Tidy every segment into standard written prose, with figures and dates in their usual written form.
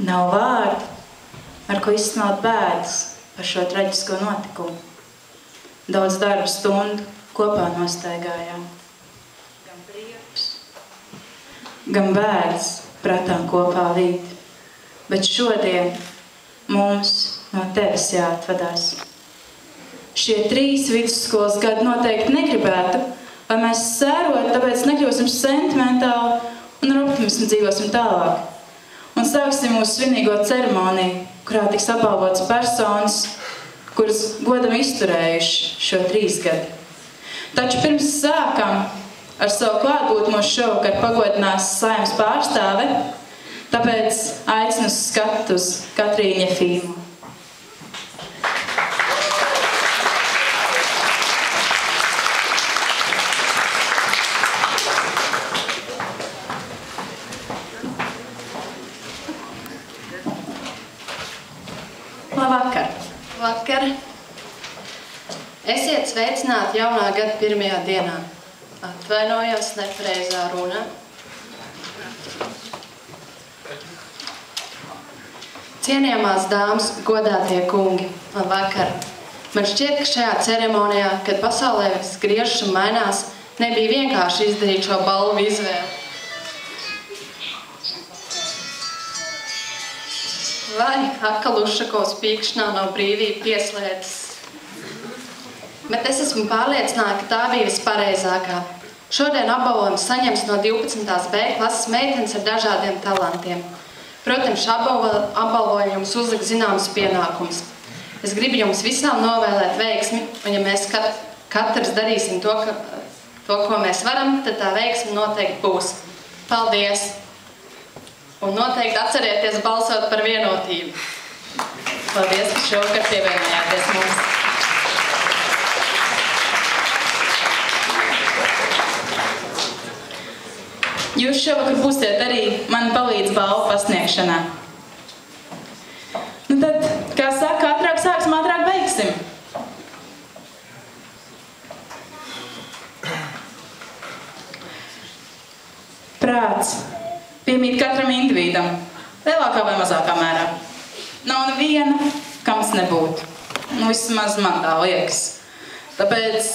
Nav vārdu, ar ko izsmelt bēdas par šo traģisko notikumu. Daudz darba stundu kopā nostaigājām. Gan prieks, gan bēdas pratām kopā vīt. Bet šodien mums no tevis jāatvadās. Šie 3 vidusskolas gadi noteikti negribētu, lai mēs sērot, tāpēc nekļūsim sentimentāli un ar optimismu dzīvosim tālāk. Un sāksim mūsu svinīgo ceremoniju, kurā tiks apbalvotas personas, kuras godam izturējuši šo 3 gadu. Taču pirms sākam ar savu klātbūtni mūsu šovakar pagodinās Saeimas pārstāve, tāpēc aicinu uz skatu uz Katrīnu Jefīmu. Labvakar! Vakar. Esiet sveicināti jaunā gada 1. dienā. Atvainojos nepareizā runā. Cienījamās dāmas, godātie kungi, labvakar! Man šķiet, ka šajā ceremonijā, kad pasaulē viss griežas un mainās, nebija vienkārši izdarīt šo balvu izvēli. Vai Akal Ušakovs pīkšanā no brīvība pieslēdzas. Bet es esmu pārliecināta, ka tā bija vispareizākā. Šodien apbalvojums saņems no 12. B klases meitenes ar dažādiem talantiem. Protams, apbalvojumu jums uzliks zināms pienākums. Es gribu jums visām novēlēt veiksmi, un ja mēs katrs darīsim to, ko mēs varam, tad tā veiksme noteikti būs. Paldies! Un noteikti atcerieties balsot par vienotību. Paldies, ka šovakar pievienojāties mums. Jūs šovakar būsiet arī mani palīdz balvu pasniegšanā. Nu tad, kā saka, ātrāk sāksim, ātrāk beigsim. Prāts piemīt katram individam, lielākā vai mazākā mērā. Nav neviena, kam tas nebūtu. Nu, vismaz man tā liekas. Tāpēc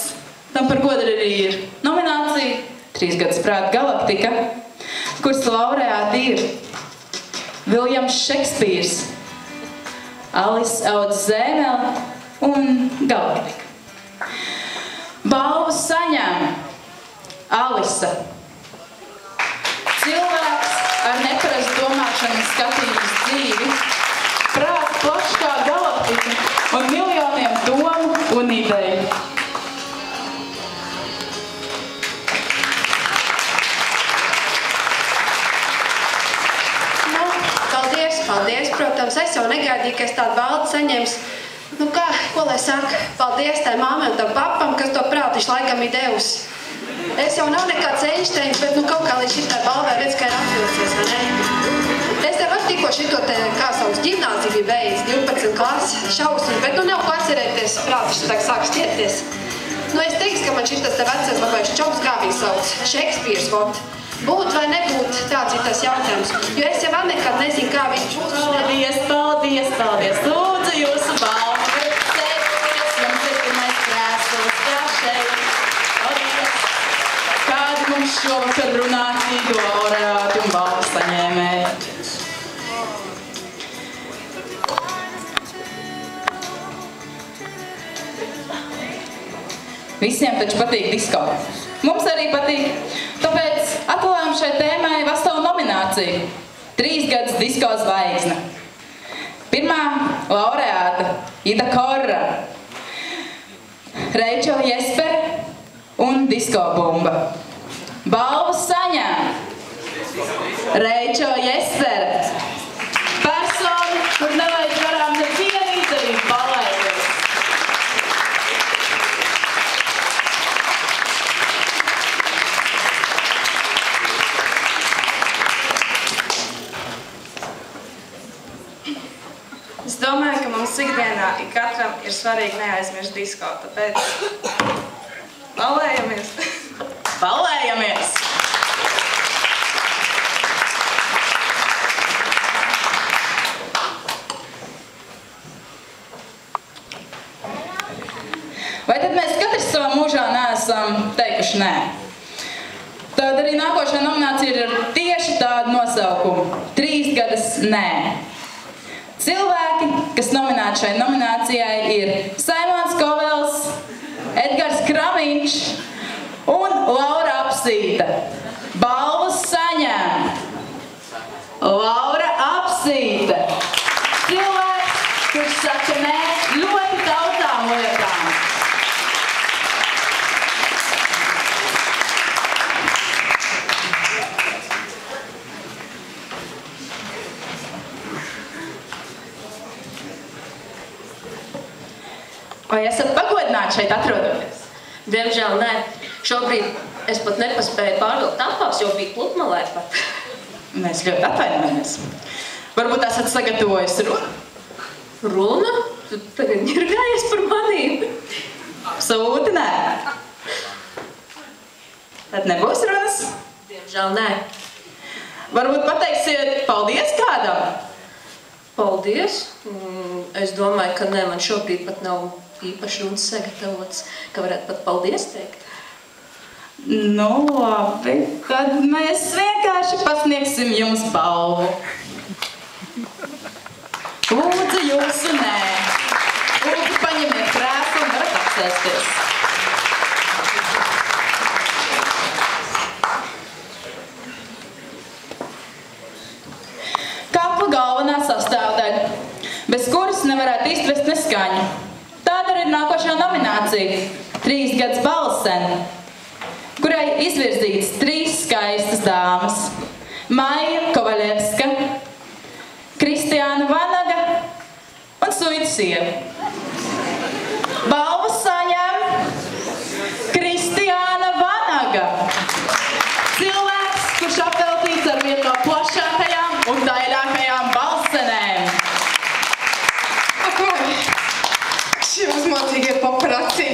tam par godu arī ir nominācija 3 gadus prāta galaktika, kuras laureāti ir Viljams Šekspīrs, Alise Auds Zēmele un galaktika. Balvu saņem Alise. Cilvēks ar neparastu domāšanu un skatības dzīvi, prāts plašs kā galaktika un miljoniem domu un ideju. Nu, paldies, protams. Es jau negaidīju, ka es tādu balvu saņems. Nu kā, ko lai saka? Paldies tai māmai un tam papam, kas to prātiši laikam ir devusi. Es jau nav nekāds Einsteins, bet nu kaut kā līdz šitai balvai redz, ka ir atvilcies, vai ne? Es tev tikko šito te, kā savus ģimnāziju bija beidz, 12 klases šausmas, bet nu nav ko atcerēties, prātiši tā sāk stieties. Nu es teiks, ka man šitas te vecais labais čoks kā bija sauc, Šekspīrs, vot. Būt vai nebūt, tāds ir tas jautājums, jo es jau nekad nezinu, kā viņš būs. Paldies. Lūdzu jūsu balvu. Sēdieties, jums ir pirmais krēsls, kā šeit. Kādi mums šovakar runātīgi laureāti un balvu saņēmēji? Visiem taču patīk disko. Mums arī patīk. Tāpēc atklājam šai tēmai veselu nomināciju. 3 gadus disko zvaigzne. Pirmā laureāta Ida Korra, Reičela Jespere un Disko bumba. Balvu saņem Reičela Jespere. Persona, kur nevajag garām nevienu izdarīt palaidies. Es domāju, ka mums ikdienā katram ir svarīgi neaizmirst disko, tāpēc ballējamies! Ballējamies! vēl mūžā neesam teikuši nē. Tad arī nākošā nominācija ir tieši tādu nosaukumu – 3 gadus nē. Cilvēki, kas nominēti šai nominācijai, ir Saimons Kovels, Edgars Kramiņš un Laura Apsīta. Balvas saņem Laura Apsīta. Cilvēks, kurš saka nē ļoti daudzām lietām. Vai esat pagodināti šeit atrodoties? Diemžēl nē. Šobrīd es pat nepaspēju pārvilkt apās, jo biju pludmalē pat. Mēs ļoti atvainojamies. Varbūt esat sagatavojis runu? Runa? Tu tagad ņirgājies par manīm? Absolūti nē. Tad nebūs runas? Diemžēl nē. Varbūt pateiksiet paldies kādam? Paldies. Es domāju, ka nē, man šobrīd pat nav īpaši runas sagatavots, ka varētu pat paldies teikt. Nu, labi. Tad mēs vienkārši pasniegsim jums balvu. Lūdzu, jūsu nē. Lūdzu, paņemiet krēslu un varat apsēsties. Kakla galvenā sastāvdaļa, bez kuras nevarētu iztvest neskaņu. Tāda ir nākošā nominācija – 3 gadus balsene, kurai izvirzītas 3 skaistas dāmas – Maija Kovaļevska, Kristiāna Vanaga un Suita sieva. Balvas saņem Kristiāna Vanaga. Cilvēks, kurš apveltīts ar vienu no plašākajām un daļākajām balsenēm. Šie uzmācīgie paparacī.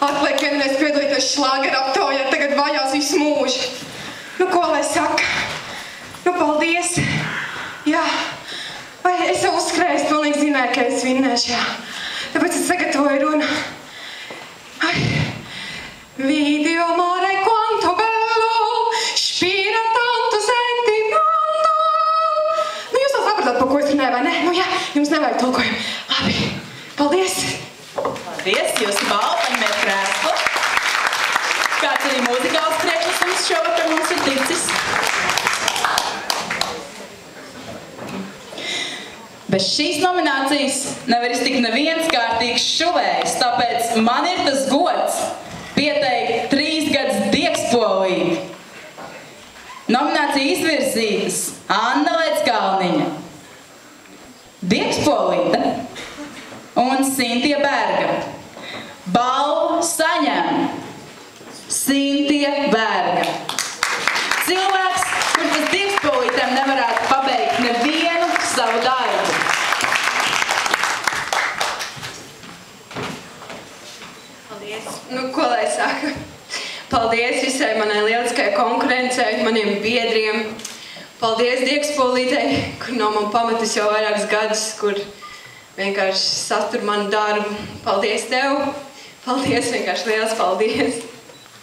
Atliek vienreiz piedalīties šlāgera aptaujā, tagad vajās visu mūžu. Nu, ko lai saka? Nu, paldies. Jā. Vai es jau uzskrēju, es pilnīgi zināju, ka es vinnēšu, jā. Tāpēc es sagatavoju runu. Ai. Video mare quanto bello, spira tanto sentimento. Nu, jūs jau sapratāt, par ko es runāju, vai ne? Nu, jā, jums nevajag tulkojumu. Labi. Paldies! Paldies, jūsu balvu, paņemiet krēslu. Kāds arī mūzikāls priekšnesums šovakar mums ir ticis. Bez šīs nominācijas nevar iztikt neviens kārtīgs šuvējs, tāpēc man ir tas gods pieteikt 3 gadus Diegspolīti. Nominācija izvirzītas Anna Leckalniņa, Diegspolīte un Sintija Berga. Balvu saņem Sintija Berga. Cilvēks, kurš bez Diegspolītēm nevarētu pabeigt nevienu savu darbu. Paldies. Nu, ko lai saka? Paldies visai manai lieliskai konkurencei, maniem biedriem. Paldies Diegspolītei, kur nav man pametis jau vairākus gadus, kur vienkārši satur manu darbu. Paldies tev. Paldies, vienkārši liels paldies.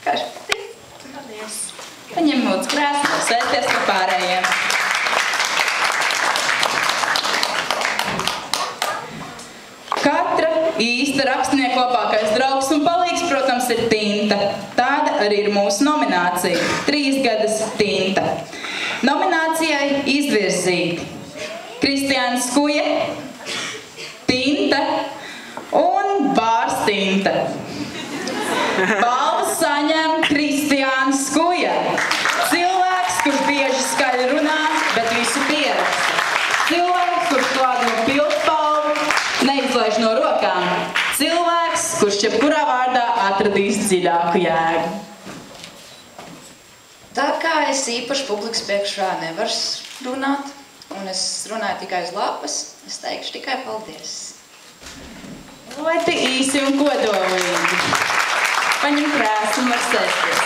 Paldies. Paņem lūdzu krēslu, sēties par pārējiem. Katra īsta rakstnieka labākais draugs un palīgs, protams, ir tinta. Tāda arī ir mūsu nominācija – 3 gadus tinta. Nominācijai izvirzīti Kristiāns Skuje, tinta un bārs tinta. Balvas saņem Kristiāns Skuja. Cilvēks, kurš bieži skaļi runā, bet visu pieraksta. Cilvēks, kurš klāda no pildspalvu, neizlaiž no rokām. Cilvēks, kurš jebkurā vārdā atradīs dziļāku jēgu. Tā kā es īpaši publikas priekšā nevaru runāt, un es runāju tikai uz lapas, es teikšu tikai paldies. Ļoti īsi un kodolīgi. Paņem krēslu un var sēsties.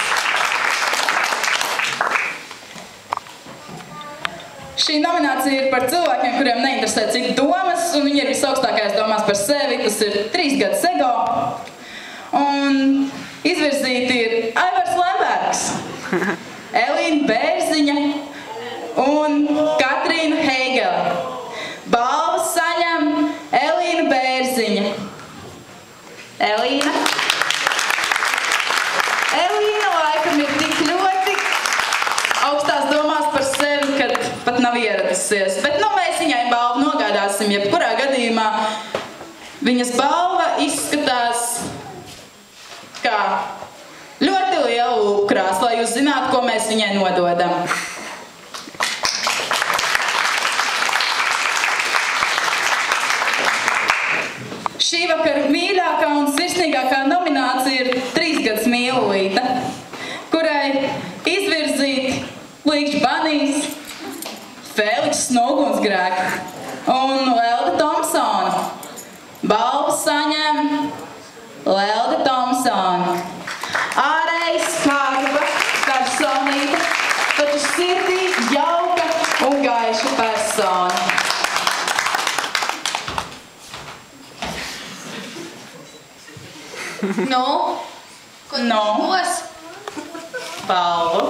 Šī nominācija ir par cilvēkiem, kuriem neinteresē citu domas, un viņi ir visaugstākais domās par sevi. Tas ir 3 gadus ego. Un izvirzīti ir Aivars Lembergs, Elīna Bērziņa un Katrīna Heigele. Balvas saņem Elīna Bērziņa. Elīna laikam ir tik ļoti augstās domās par sevi, kad pat nav ieradusies. Bet mēs viņai balvu nogādāsim, jebkurā gadījumā viņas balva izskatās kā ļoti liela lūpkrās, lai jūs zinātu, ko mēs viņai nododam. Šī vakara mīļākā un sirsnīgākā nominācija ir 3 gadus mīlulīte, kurai izvirzīti Līkšķi Banīs, Fēlikss no Ugunsgrēka un Lelde Tomsona. Balvu saņem Lelde Tomsona. Ārēji skarba personība, taču sirdī jauka un gaiša persona. Ko tu būs? Balvu.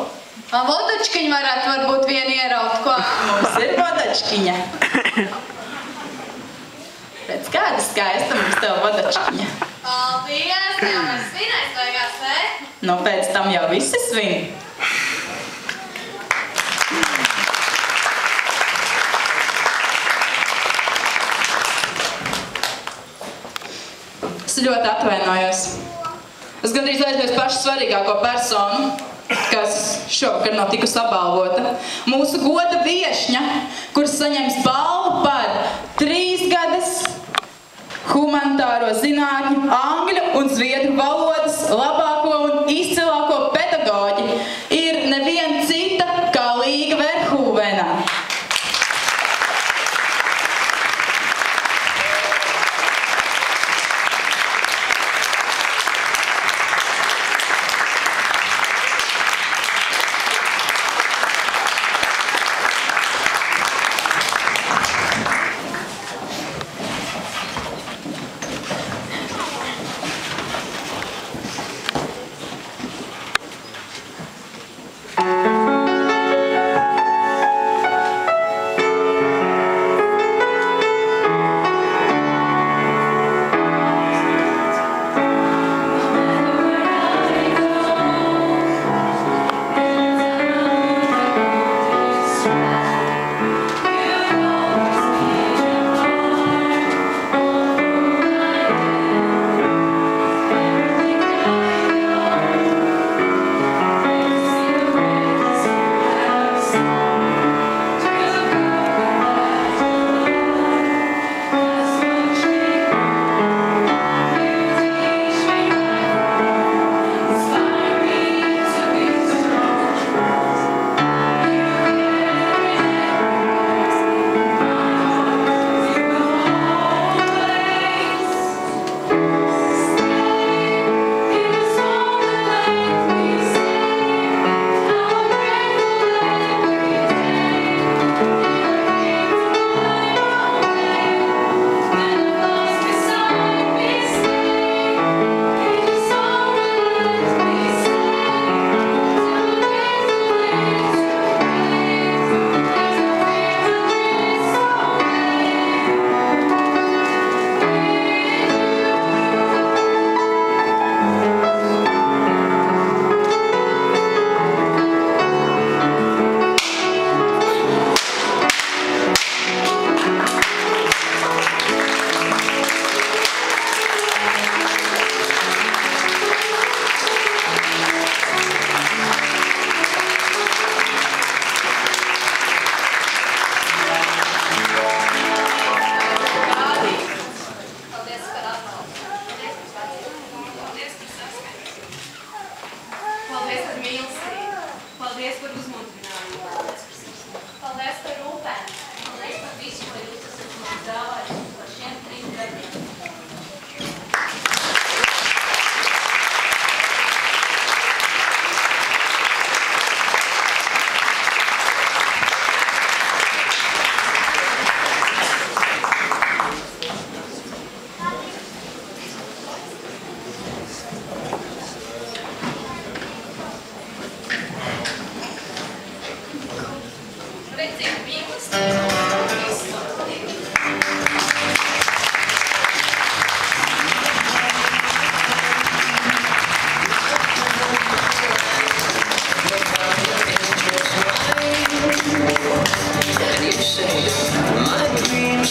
Vodačkiņa varētu varbūt vienu ieraut, ko? Mums ir vodačkiņa. Redz, kāda skaista mums tev vodačkiņa. Paldies, jau mēs svinēs beigās, ne? Pēc tam jau visi svin. Es ļoti atvainojos. Es gandrīz aizmirsu pašu svarīgāko personu, kas šovakar nav tikusi apbalvota. Mūsu goda viešņa, kuras saņems balvu par 3 gadus humanitāro zinātņu, angļu un zviedru valodas labāko un izcilāko pedagoģi, ir neviena cita kā Līga Verhūvena.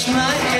Schneiden.